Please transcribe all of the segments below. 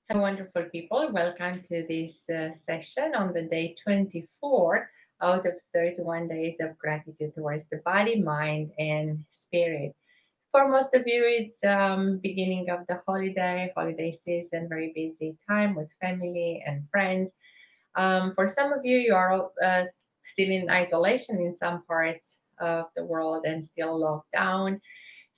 Hello, wonderful people. Welcome to this session on the day 24 out of 31 days of gratitude towards the body, mind, and spirit. For most of you, it's beginning of the holiday season, very busy time with family and friends. For some of you, you are still in isolation in some parts of the world and still locked down.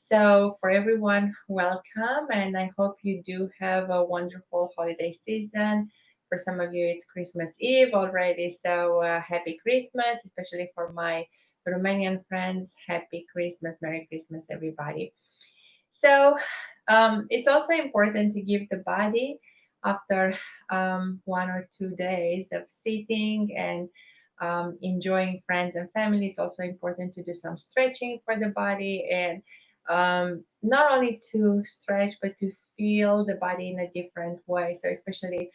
So, for everyone, welcome, and I hope you do have a wonderful holiday season. For some of you, it's Christmas Eve already, so happy Christmas, especially for my Romanian friends. Happy Christmas, Merry Christmas, everybody. So, it's also important to give the body after 1 or 2 days of sitting and enjoying friends and family. It's also important to do some stretching for the body and not only to stretch but to feel the body in a different way. So, especially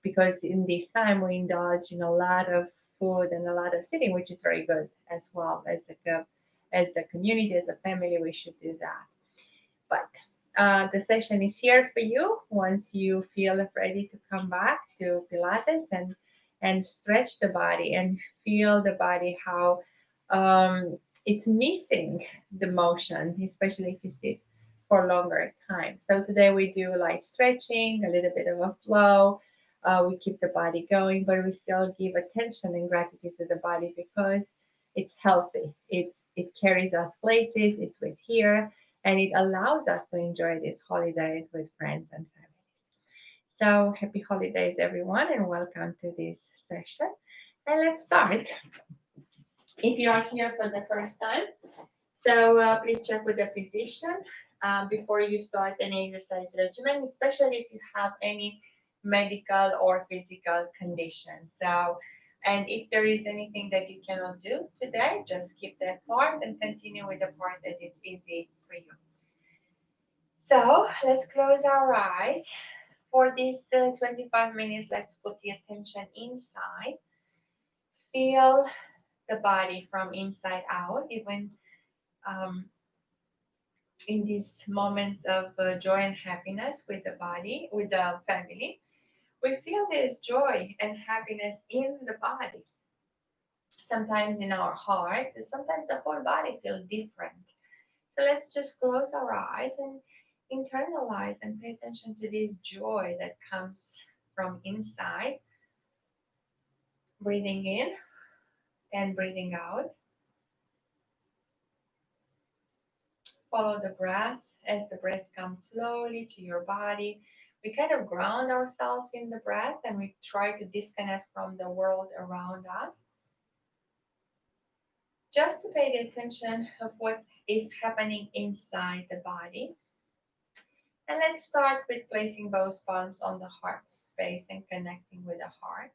because in this time we indulge in a lot of food and a lot of sitting, which is very good as well as a community, as a family. We should do that. But the session is here for you once you feel ready to come back to Pilates and stretch the body and feel the body how it's missing the motion, especially if you sit for longer time. So today we do light stretching, a little bit of a flow. We keep the body going, but we still give attention and gratitude to the body because it's healthy. It carries us places. It's with here and it allows us to enjoy these holidays with friends and families. So, happy holidays, everyone, and welcome to this session. And let's start. If you are here for the first time, so please check with the physician before you start any exercise regimen, especially if you have any medical or physical conditions. So, and if there is anything that you cannot do today, just keep that part and continue with the part that it's easy for you. So let's close our eyes. For these 25 minutes, let's put the attention inside. Feel the body from inside out, even um, in these moments of joy and happiness with the body, with the family. We feel this joy and happiness in the body, sometimes in our heart, sometimes the whole body feels different. So let's just close our eyes and internalize and pay attention to this joy that comes from inside, breathing in and breathing out. Follow the breath as the breath comes slowly to your body. We kind of ground ourselves in the breath and we try to disconnect from the world around us. Just to pay the attention of what is happening inside the body. And let's start with placing both palms on the heart space and connecting with the heart.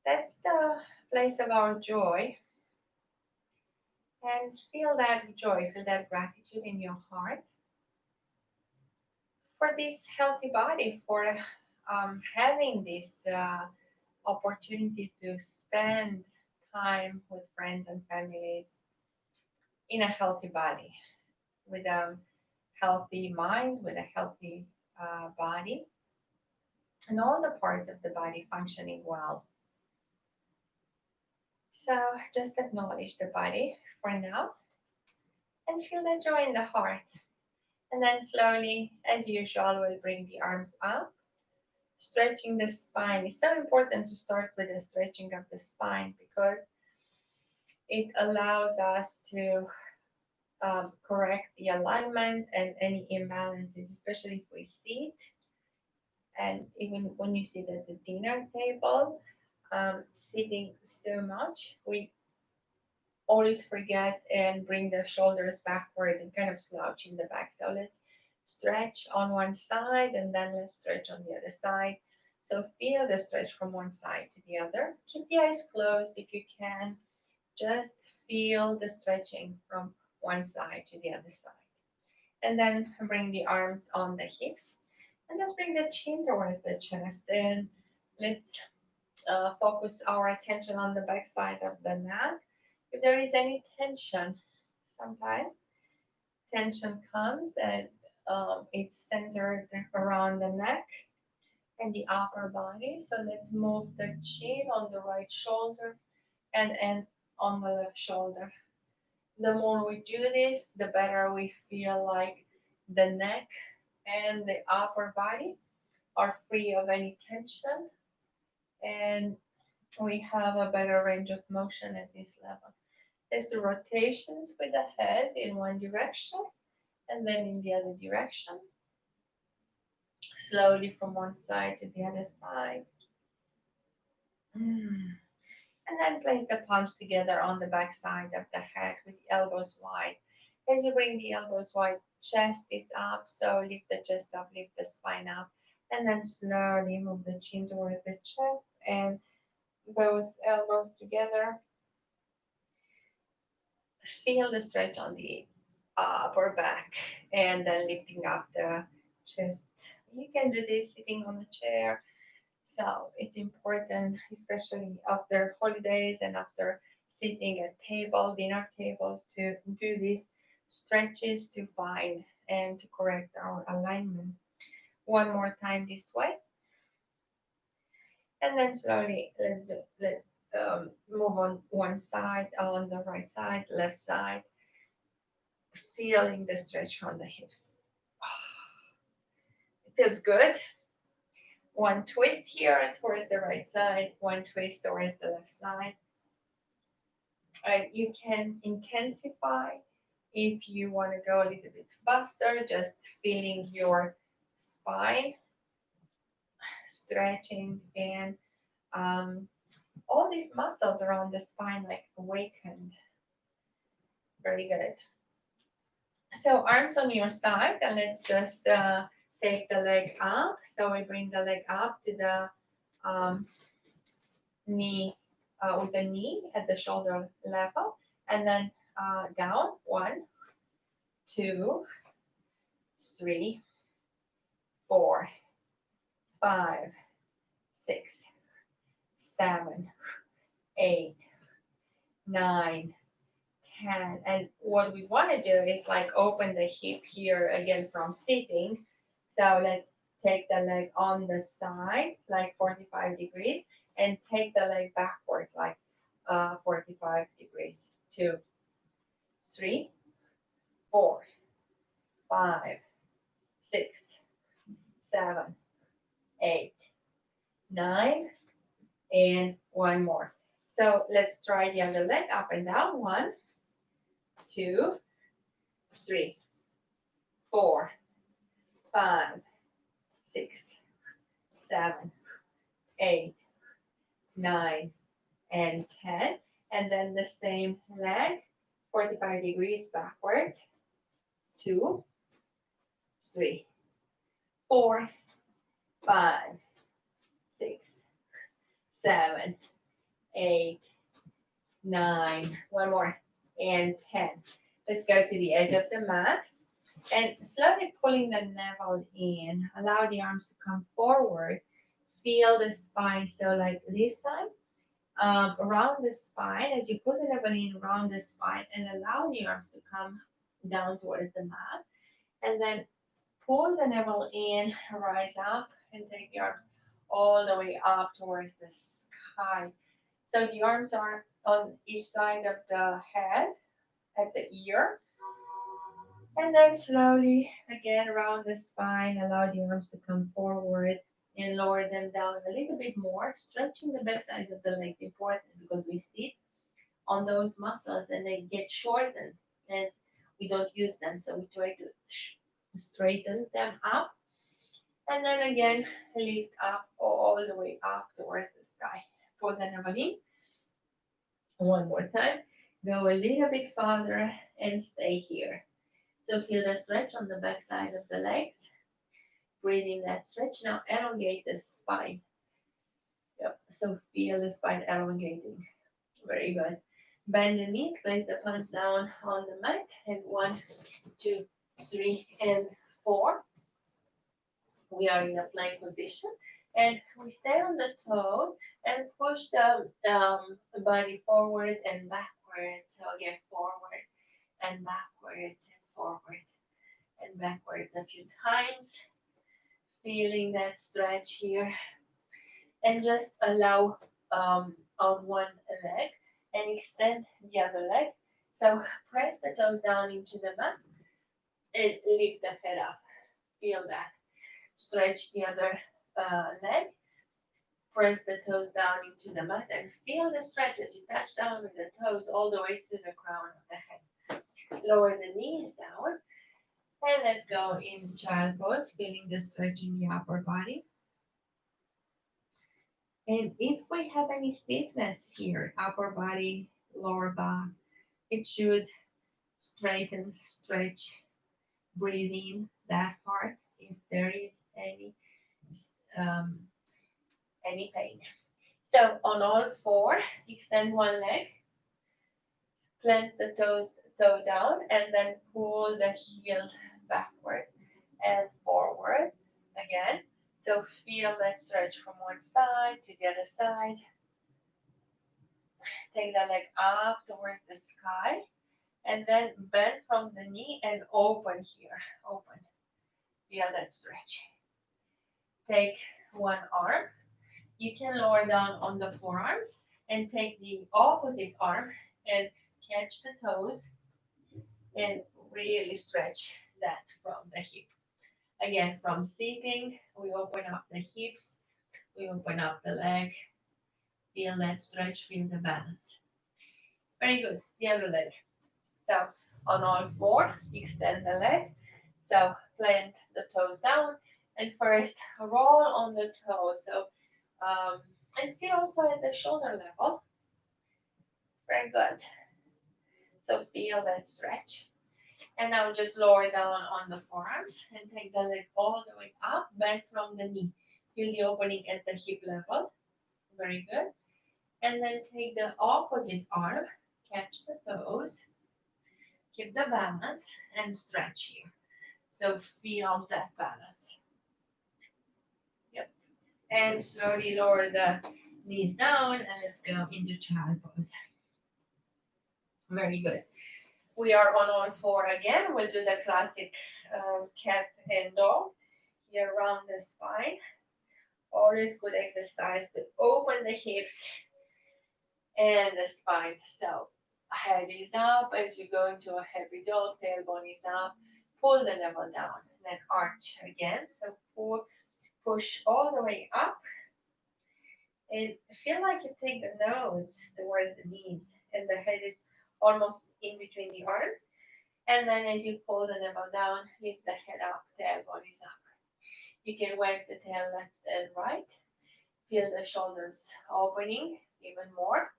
That's the place of our joy. And feel that joy, feel that gratitude in your heart for this healthy body, for having this opportunity to spend time with friends and families in a healthy body, with a healthy mind, with a healthy body, and all the parts of the body functioning well. So just acknowledge the body for now and feel that joy in the heart. And then slowly, as usual, we'll bring the arms up, stretching the spine. It's so important to start with the stretching of the spine because it allows us to correct the alignment and any imbalances, especially if we sit. And even when you sit at the dinner table, sitting so much, we always forget and bring the shoulders backwards and kind of slouch in the back. So let's stretch on one side and then let's stretch on the other side. So feel the stretch from one side to the other. Keep the eyes closed if you can. Just feel the stretching from one side to the other side. And then bring the arms on the hips. And let's bring the chin towards the chest. And let's focus our attention on the back side of the neck. If there is any tension, sometimes tension comes and It's centered around the neck and the upper body. So let's move the chin on the right shoulder and on the left shoulder. The more we do this, the better we feel like the neck and the upper body are free of any tension, and we have a better range of motion at this level. There's the rotations with the head in one direction and then in the other direction, slowly from one side to the other side. Mm. And then place the palms together on the back side of the head with the elbows wide. As you bring the elbows wide, chest is up, so lift the chest up, lift the spine up, and then slowly move the chin towards the chest and those elbows together. Feel the stretch on the upper back and then lifting up the chest. You can do this sitting on a chair. So it's important, especially after holidays and after sitting at dinner tables, to do these stretches to find and to correct our alignment. One more time this way, and then slowly let's move on one side, on the right side, left side, feeling the stretch from the hips. It feels good. One twist here towards the right side, one twist towards the left side. You can intensify if you want to go a little bit faster, just feeling your spine stretching and um, all these muscles around the spine like awakened. Very good. So arms on your side, and let's just take the leg up. So we bring the leg up to the knee, with the knee at the shoulder level, and then down. 1, 2, 3, 4, 5, 6, 7, 8, 9, 10. And what we want to do is like open the hip here again from sitting. So let's take the leg on the side, like 45 degrees, and take the leg backwards, like 45 degrees. 2, 3, 4, 5, 6, 7, 8, 9, and one more. So let's try the other leg up and down. 1, 2, 3, 4, 5, 6, 7, 8, 9, and 10. And then the same leg, 45 degrees backwards. 2, 3, 4, 5, 6, 7, 8, 9. One more. And 10. Let's go to the edge of the mat and slowly pulling the navel in. Allow the arms to come forward. Feel the spine. So like this time, around the spine, as you pull the navel in around the spine and allow the arms to come down towards the mat. And then pull the navel in, rise up, and take the arms all the way up towards the sky. So the arms are on each side of the head, at the ear. And then slowly, again, around the spine, allow the arms to come forward and lower them down a little bit more. Stretching the back side of the legs important because we sit on those muscles and they get shortened as we don't use them. So we try to straighten them up. And then again, lift up all the way up towards the sky. Pull the navel in. One more time. Go a little bit farther and stay here. So feel the stretch on the back side of the legs. Breathe in that stretch. Now elongate the spine. Yep. So feel the spine elongating. Very good. Bend the knees. Place the palms down on the mat. And 1, 2, 3, and 4. We are in a plank position. And we stay on the toes and push the body forward and backward. So again, forward and backwards and forward. and backwards a few times, feeling that stretch here, and just allow on one leg and extend the other leg. So press the toes down into the mat and lift the head up. Feel that. Stretch the other leg. Press the toes down into the mat and feel the stretch as you touch down with the toes all the way to the crown of the head. Lower the knees down and let's go in child pose, feeling the stretch in the upper body. And if we have any stiffness here, upper body, lower back, it should straighten, stretch, breathe in that part if there is um, any pain. So on all four, extend one leg, plant the toe down, and then pull the heel backward and forward again. So feel that stretch from one side to the other side. Take the leg up towards the sky and then bend from the knee and open here. Open. Feel that stretch. Take one arm. You can lower down on the forearms and take the opposite arm and catch the toes and really stretch that from the hip. Again, from sitting, we open up the hips, we open up the leg, feel that stretch, feel the balance. Very good. The other leg. So on all four, extend the leg. So plant the toes down and first roll on the toes. So and feel also at the shoulder level. Very good. So feel that stretch. And now just lower down on the forearms and take the leg all the way up, bend from the knee. Feel the opening at the hip level. Very good. And then take the opposite arm, catch the toes, keep the balance, and stretch here. So feel that balance. Yep. And slowly lower the knees down and let's go into child pose. Very good. We are on all four again. We'll do the classic cat and dog here around the spine. Always good exercise to open the hips and the spine. So head is up as you go into a heavy dog, tailbone is up, pull the level down, then arch again. So pull, push all the way up and feel like you take the nose towards the knees and the head is almost in between the arms. And then as you pull the level down, lift the head up, tailbone is up. You can wag the tail left and right. Feel the shoulders opening even more.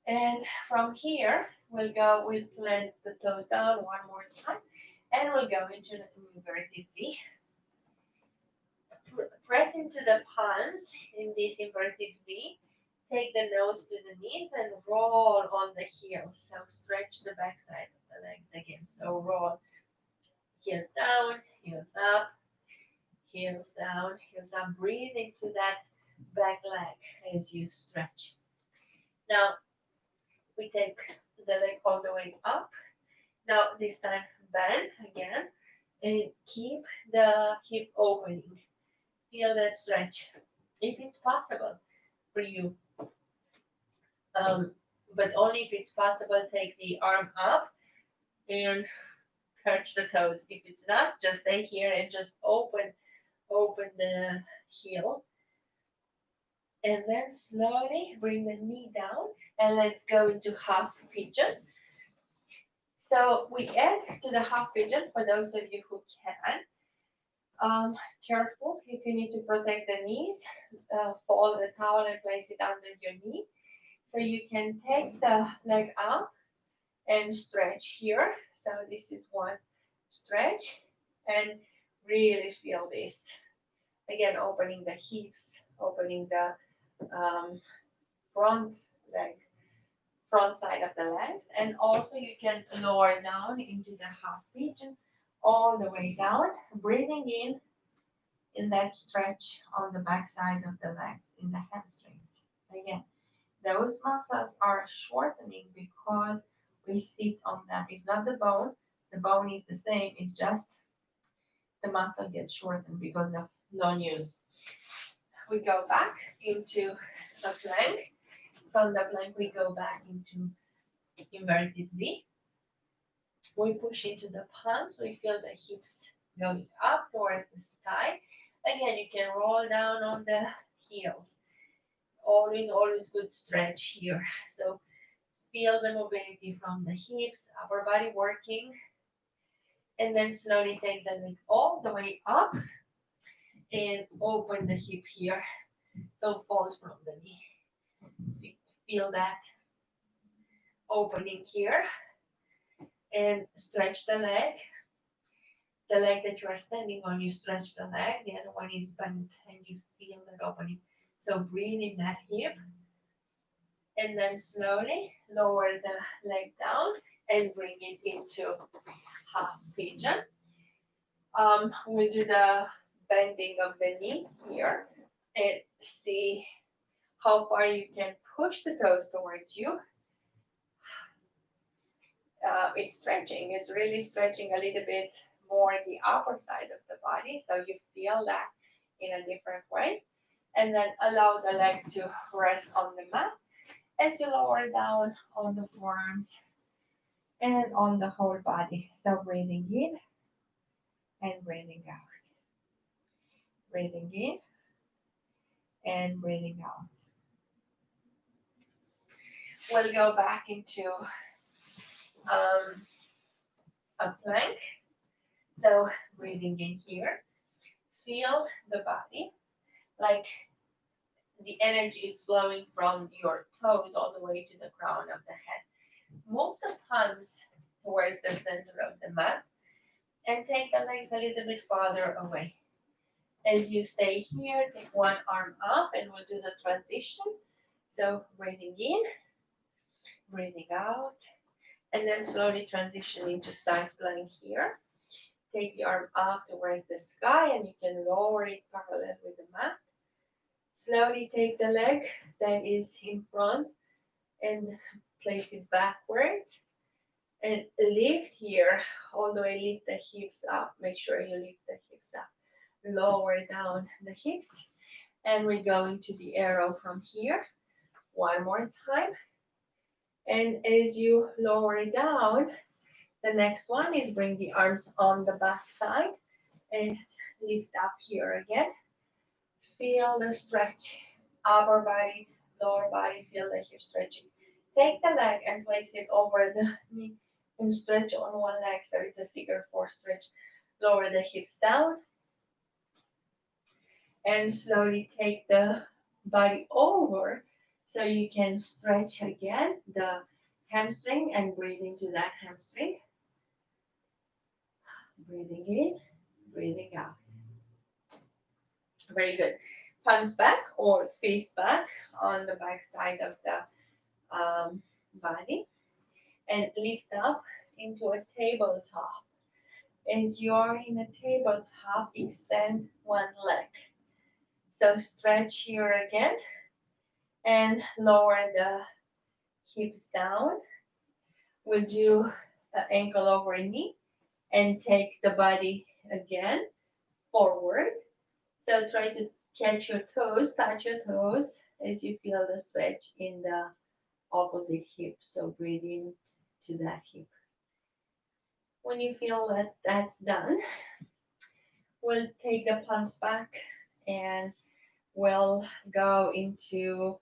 And from here, we'll plant the toes down one more time, and we'll go into an inverted V. Press into the palms in this inverted V. Take the nose to the knees and roll on the heels. So stretch the back side of the legs again. So roll, heels down, heels up, heels down, heels up. Breathe into that back leg as you stretch. Now we take the leg all the way up. Now this time bend again and keep the hip opening. Feel that stretch if it's possible for you. Um, but only if it's possible, take the arm up and catch the toes. If it's not, just stay here and just open the heel. And then slowly bring the knee down and let's go into half pigeon. So we add to the half pigeon for those of you who can. Careful if you need to protect the knees, fold the towel and place it under your knee. So you can take the leg up and stretch here. So this is one stretch and really feel this. Again, opening the hips, opening the um, front leg, front side of the legs. And also you can lower down into the half pigeon all the way down, breathing in that stretch on the back side of the legs, in the hamstrings. Again, those muscles are shortening because we sit on them. It's not the bone, The bone is the same, it's just the muscle gets shortened because of non-use. We go back into a plank. From the plank, we go back into inverted V. We push into the palms. We feel the hips going up towards the sky. Again, you can roll down on the heels. Always good stretch here. So feel the mobility from the hips, upper body working, and then slowly take the leg all the way up and open the hip here. So fold from the knee. Feel that opening here and stretch the leg. The leg that you are standing on, you stretch the leg. The other one is bent and you feel that opening. So breathe in that hip and then slowly lower the leg down and bring it into half pigeon. We do the bending of the knee here and see how far you can push the toes towards you. It's stretching. It's really stretching a little bit more the upper side of the body, so you feel that in a different way. And then allow the leg to rest on the mat as you lower down on the forearms and on the whole body. So breathing in and breathing out. Breathing in and breathing out. We'll go back into a plank. So breathing in here. Feel the body like the energy is flowing from your toes all the way to the crown of the head. Move the palms towards the center of the mat and take the legs a little bit farther away. As you stay here, take one arm up and we'll do the transition. So breathing in, breathing out, and then slowly transition into side plank here. Take the arm up towards the sky and you can lower it parallel with the mat. Slowly take the leg that is in front and place it backwards. And lift here, all the way, lift the hips up. Make sure you lift the hips up. Lower down the hips. And we go into the arrow from here. One more time. And as you lower down, the next one is bring the arms on the back side and lift up here again. Feel the stretch, upper body, lower body, feel the hip stretching. Take the leg and place it over the knee and stretch on one leg, so it's a figure four stretch. Lower the hips down and slowly take the body over so you can stretch again the hamstring and breathe into that hamstring. Breathing in, breathing out. Very good. Palms back or face back on the back side of the body and lift up into a tabletop. As you are in a tabletop, extend one leg. So stretch here again and lower the hips down. We'll do ankle over knee and take the body again forward. So try to catch your toes, touch your toes as you feel the stretch in the opposite hip. So breathe in to that hip. When you feel that that's done, we'll take the palms back and we'll go into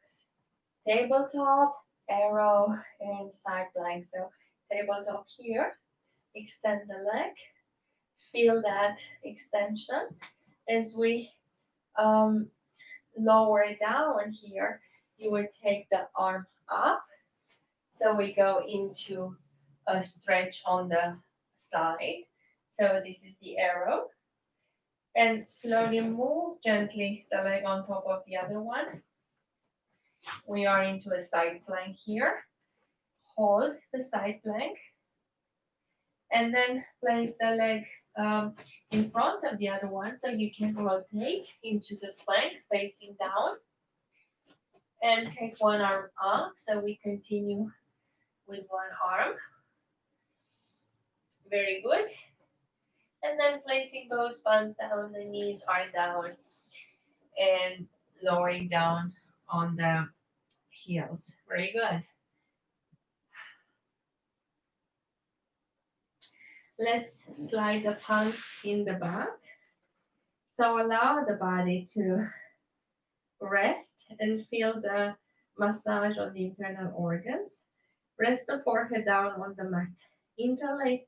tabletop, arrow, and side plank. So tabletop here, extend the leg, feel that extension. As we lower down here, you would take the arm up. So we go into a stretch on the side. So this is the arrow. And slowly move gently the leg on top of the other one. We are into a side plank here. Hold the side plank. And then place the leg in front of the other one so you can rotate into the plank facing down. And take one arm up. So we continue with one arm. Very good. And then placing both palms down, the knees are down, and lowering down on the heels. Very good. Let's slide the palms in the back. So allow the body to rest and feel the massage on the internal organs. Rest the forehead down on the mat. Interlace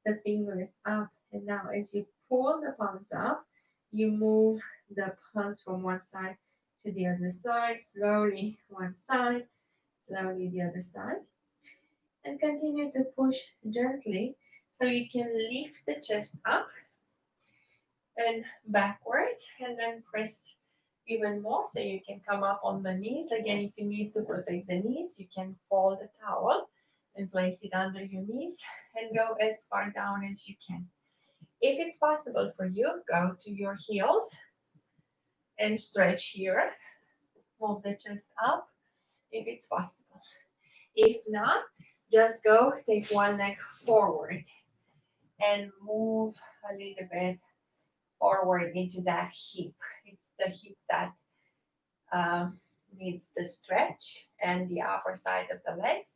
the fingers up and down. As you pull the palms up, you move the palms from one side to the other side, slowly one side, slowly the other side. And continue to push gently so you can lift the chest up and backwards, and then press even more so you can come up on the knees. Again, if you need to protect the knees, you can fold the towel and place it under your knees and go as far down as you can. If it's possible for you, go to your heels and stretch here. Move the chest up if it's possible. If not, just go take one leg forward and move a little bit forward into that hip. It's the hip that um, needs the stretch, and the upper side of the legs.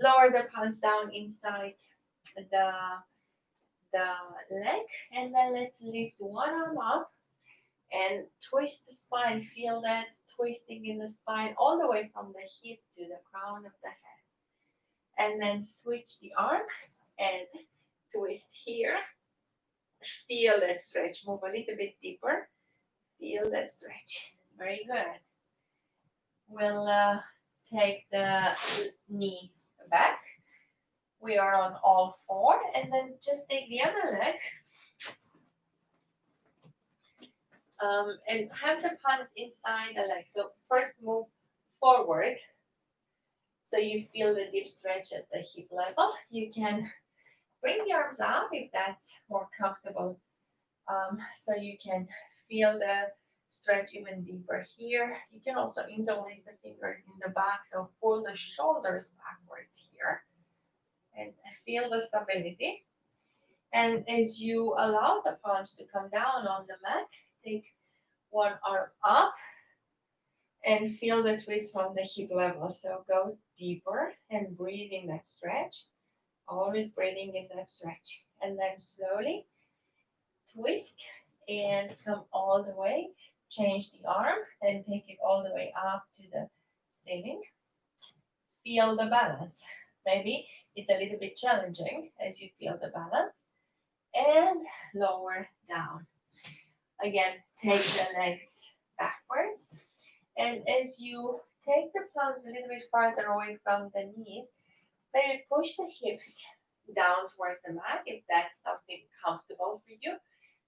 Lower the palms down inside the, the leg, and then let's lift one arm up and twist the spine. Feel that twisting in the spine all the way from the hip to the crown of the head. And then switch the arm and twist here. Feel that stretch. Move a little bit deeper. Feel that stretch. Very good. We'll take the knee back. We are on all four, and then just take the other leg and have the palms inside the leg. So first move forward so you feel the deep stretch at the hip level. You can bring the arms up if that's more comfortable. So you can feel the stretch even deeper here. You can also interlace the fingers in the back, so pull the shoulders backwards here and feel the stability. And as you allow the palms to come down on the mat, take one arm up and feel the twist from the hip level. So go deeper and breathe in that stretch, always breathing in that stretch. And then slowly twist and come all the way. Change the arm and take it all the way up to the ceiling. Feel the balance. Maybe it's a little bit challenging as you feel the balance. And lower down. Again, take the legs backwards. And as you take the palms a little bit farther away from the knees, maybe push the hips down towards the mat if that's something comfortable for you.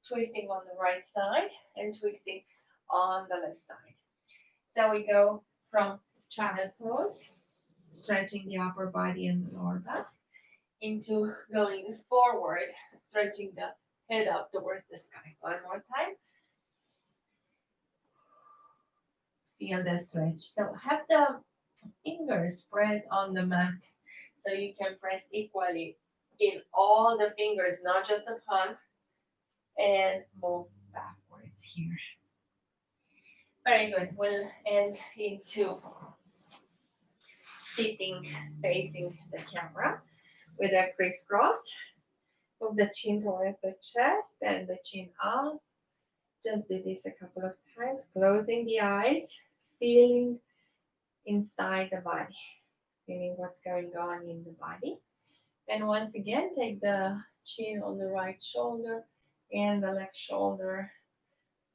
Twisting on the right side and twisting on the left side. So we go from child pose, stretching the upper body and the lower back, into going forward, stretching the head up towards the sky. One more time. Feel the stretch. So have the fingers spread on the mat so you can press equally in all the fingers, not just the palm, and move backwards here. Very good. We'll end into sitting facing the camera with a crisscross. Move the chin towards the chest and the chin up. Just do this a couple of times, closing the eyes, feeling inside the body, feeling what's going on in the body. And once again, take the chin on the right shoulder and the left shoulder,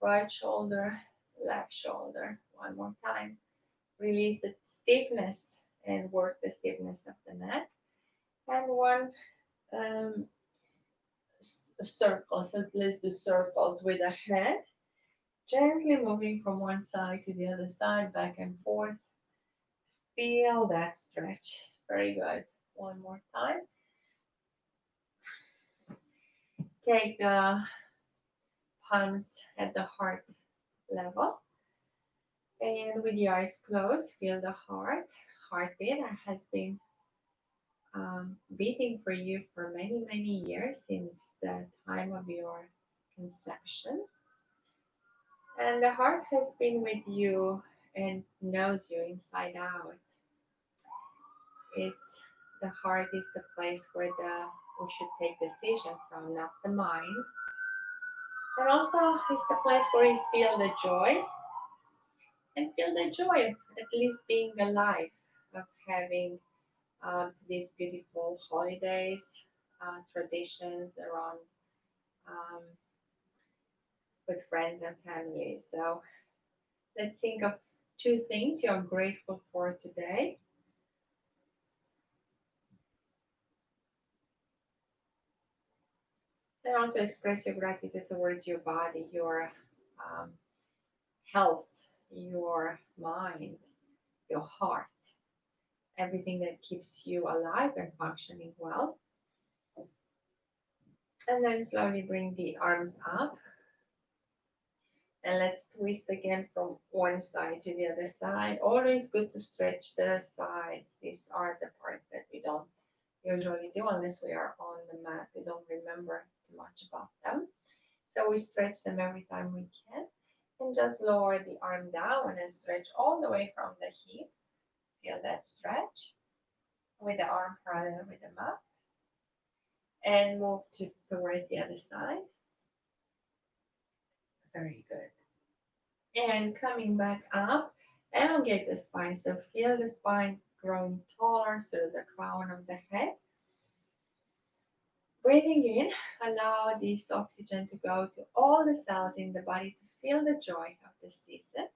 right shoulder, left shoulder. One more time. Release the stiffness and work the stiffness of the neck. And one um, circle. So let's do circles with the head. Gently moving from one side to the other side, back and forth. Feel that stretch. Very good. One more time. Take the palms at the heart level. And with your eyes closed, feel the heartbeat has been beating for you for many, many years since the time of your conception. And the heart has been with you and knows you inside out. It's the heart is the place where the we should take decision from, not the mind. And also it's the place where you feel the joy and feel the joy of at least being alive, of having these beautiful holidays, traditions around um, with friends and family. So let's think of two things you're grateful for today. And also express your gratitude towards your body, your um, health, your mind, your heart, everything that keeps you alive and functioning well. And then slowly bring the arms up. And let's twist again from one side to the other side. Always good to stretch the sides. These are the parts that we don't usually do unless we are on the mat. We don't remember too much about them. So we stretch them every time we can. And just lower the arm down and stretch all the way from the hip. Feel that stretch with the arm parallel with the mat. And move towards the other side. Very good. And coming back up, elongate the spine. So feel the spine growing taller through the crown of the head. Breathing in, allow this oxygen to go to all the cells in the body to feel the joy of the season.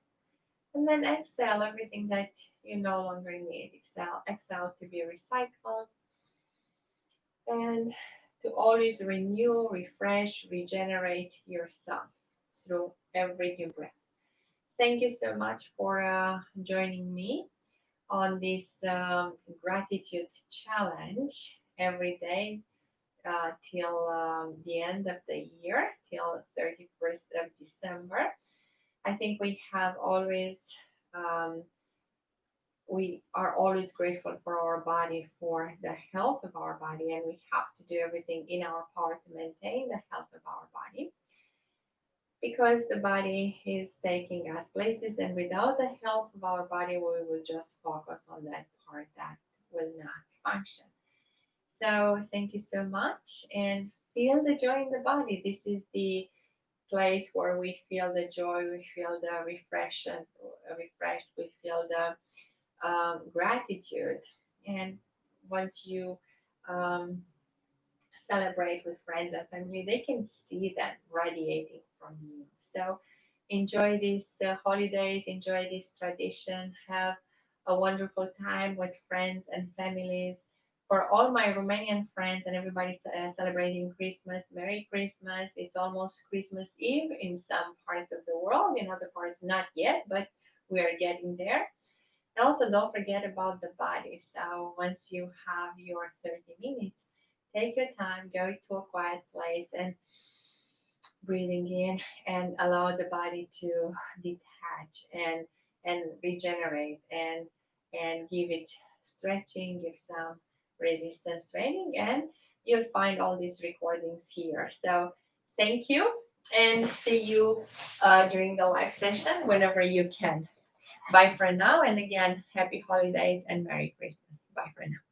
And then exhale everything that you no longer need. Exhale to be recycled and to always renew, refresh, regenerate yourself through every new breath. Thank you so much for joining me on this gratitude challenge every day till the end of the year, till 31st of December. I think um, we are always grateful for our body, for the health of our body, and we have to do everything in our power to maintain the health of our body because the body is taking us places, and without the health of our body, we will just focus on that part that will not function. So, thank you so much, and feel the joy in the body. This is the place where we feel the joy, we feel the refreshed, we feel the gratitude. And once you um, celebrate with friends and family, they can see that radiating from you. So enjoy these holidays, enjoy this tradition, have a wonderful time with friends and families. For all my Romanian friends and everybody celebrating Christmas, Merry Christmas. It's almost Christmas Eve in some parts of the world, in other parts, not yet, but we are getting there. And also, don't forget about the body. So, once you have your 30 minutes, take your time, go to a quiet place, and breathing in and allow the body to detach and regenerate and give it stretching, give some resistance training, and you'll find all these recordings here. So, thank you and see you during the live session whenever you can. Bye for now. And again, happy holidays and Merry Christmas. Bye for now.